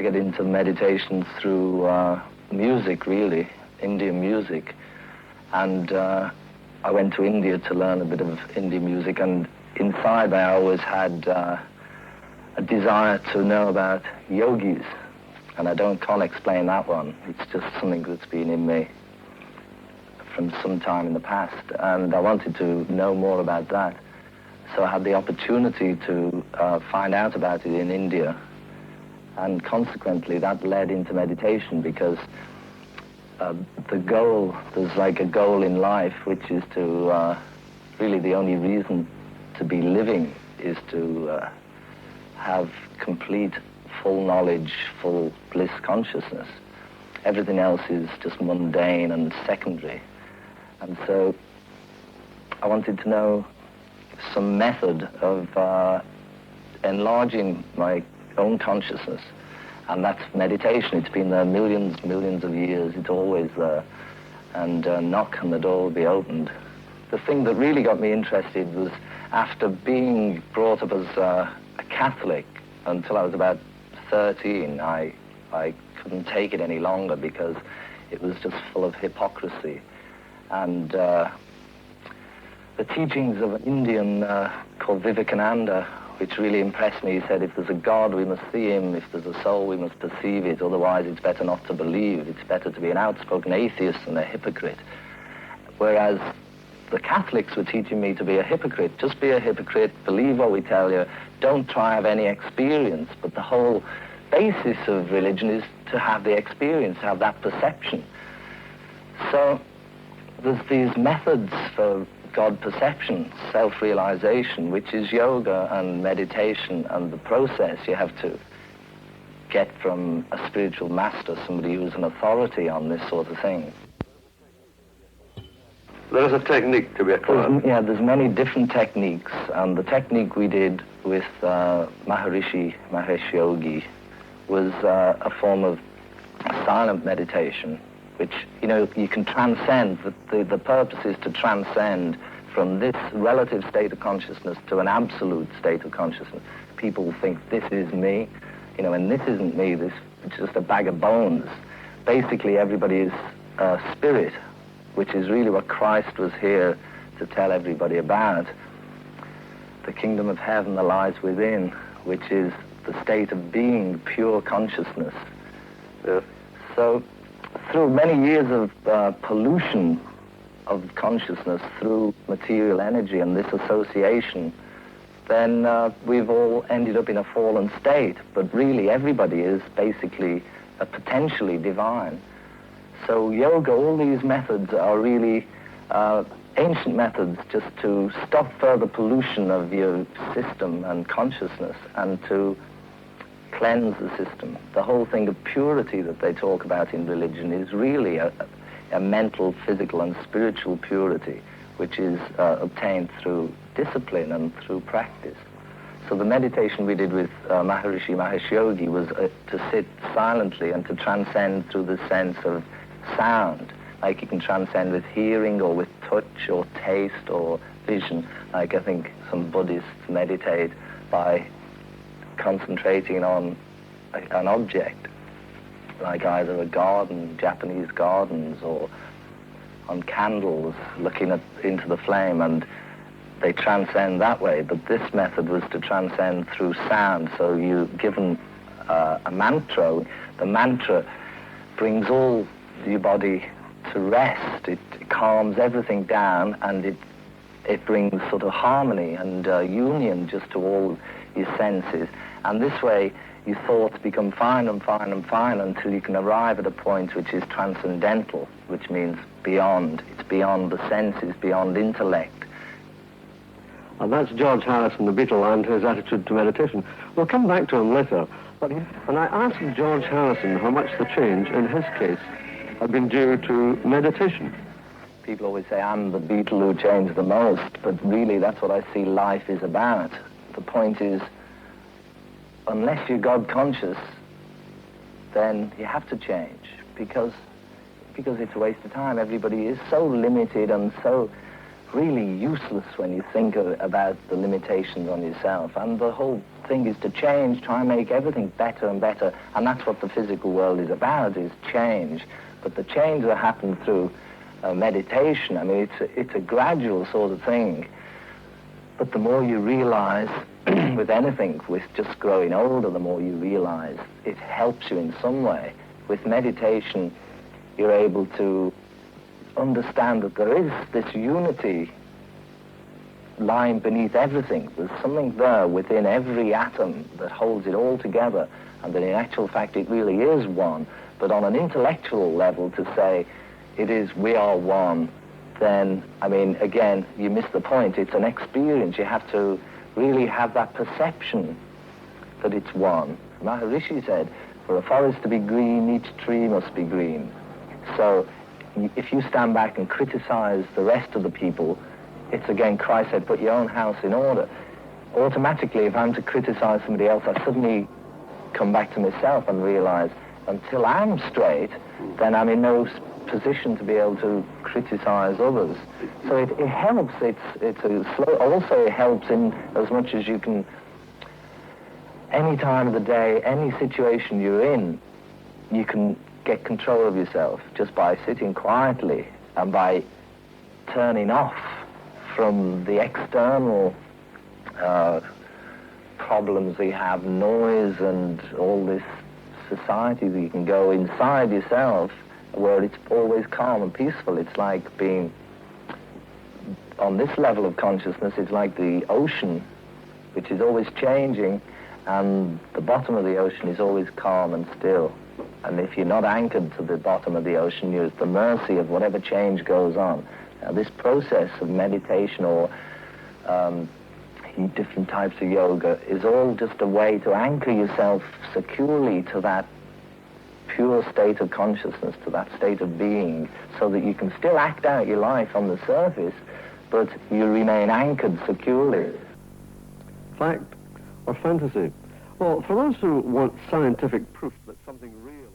get into meditation through music, really, Indian music. And I went to India to learn a bit of Indian music, and inside I always had a desire to know about yogis. And I can't explain that one. It's just something that's been in me from some time in the past. And I wanted to know more about that. So I had the opportunity to find out about it in India. And consequently, that led into meditation, because the goal, there's like a goal in life, which is to, really the only reason to be living is to have complete, full knowledge, full bliss consciousness. Everything else is just mundane and secondary. And so I wanted to know some method of enlarging my own consciousness. And that's meditation. It's been there millions of years. It's always there. And knock and the door will be opened. The thing that really got me interested was after being brought up as a Catholic until I was about 13, I couldn't take it any longer because it was just full of hypocrisy. And the teachings of an Indian called Vivekananda, which really impressed me, he said, if there's a God, we must see him. If there's a soul, we must perceive it. Otherwise, it's better not to believe. It's better to be an outspoken atheist than a hypocrite. Whereas the Catholics were teaching me to be a hypocrite. Just be a hypocrite, believe what we tell you, don't try to have any experience. But the whole basis of religion is to have the experience, to have that perception. So there's these methods for God perception, self-realization, which is yoga and meditation and the process you have to get from a spiritual master, somebody who's an authority on this sort of thing. There's a technique to be acquired. Yeah, there's many different techniques, and the technique we did with Maharishi Mahesh Yogi was a form of silent meditation, which, you know, you can transcend. The purpose is to transcend from this relative state of consciousness to an absolute state of consciousness. People think this is me, you know, and this isn't me, this is just a bag of bones. Basically, everybody is spirit, which is really what Christ was here to tell everybody about. The kingdom of heaven that lies within, which is the state of being, pure consciousness. So, through many years of pollution of consciousness through material energy and this association, then we've all ended up in a fallen state. But really, everybody is basically potentially divine. So yoga, all these methods are really ancient methods just to stop further pollution of your system and consciousness and to cleanse the system. The whole thing of purity that they talk about in religion is really a mental, physical, and spiritual purity, which is obtained through discipline and through practice. So the meditation we did with Maharishi Mahesh Yogi was to sit silently and to transcend through the sense of sound, like you can transcend with hearing or with touch or taste or vision. Like I think some Buddhists meditate by concentrating on an object, like either a garden, Japanese gardens, or on candles, looking into the flame, and they transcend that way. But this method was to transcend through sound. So you're given a mantra. The mantra brings all your body to rest. It calms everything down, and it brings sort of harmony and union just to all your senses. And this way, your thoughts become fine and fine and fine until you can arrive at a point which is transcendental, which means beyond. It's beyond the senses, beyond intellect. And that's George Harrison, the Beatle, and his attitude to meditation. We'll come back to him later. And I asked George Harrison how much the change, in his case, had been due to meditation. People always say, I'm the Beatle who changed the most, but really that's what I see life is about. The point is, unless you're God conscious, then you have to change, because it's a waste of time. Everybody is so limited and so really useless when you think about the limitations on yourself. And the whole thing is to change, try and make everything better and better, and that's what the physical world is about, is change. But the change that happens through meditation, I mean, it's a gradual sort of thing. But the more you realize, with anything, with just growing older, the more you realize it helps you in some way. With meditation, you're able to understand that there is this unity lying beneath everything. There's something there within every atom that holds it all together, and that in actual fact it really is one. But on an intellectual level, to say it is we are one, then, I mean, again, you miss the point. It's an experience. You have to really have that perception that it's one. Maharishi said, for a forest to be green, each tree must be green. So if you stand back and criticize the rest of the people, it's again, Christ said, put your own house in order. Automatically, if I'm to criticize somebody else, I suddenly come back to myself and realize, until I'm straight, then I'm in no position to be able to criticize others. So it helps. It's a slow. Also, it helps in as much as you can. Any time of the day, any situation you're in, you can get control of yourself just by sitting quietly and by turning off from the external problems that you have, noise and all this society. That you can go inside yourself, where it's always calm and peaceful. It's like being on this level of consciousness. It's like the ocean, which is always changing, and the bottom of the ocean is always calm and still. And if you're not anchored to the bottom of the ocean, you're at the mercy of whatever change goes on. Now, this process of meditation or different types of yoga is all just a way to anchor yourself securely to that pure state of consciousness, to that state of being, so that you can still act out your life on the surface, but you remain anchored securely. Fact or fantasy? Well, for those who want scientific proof that something real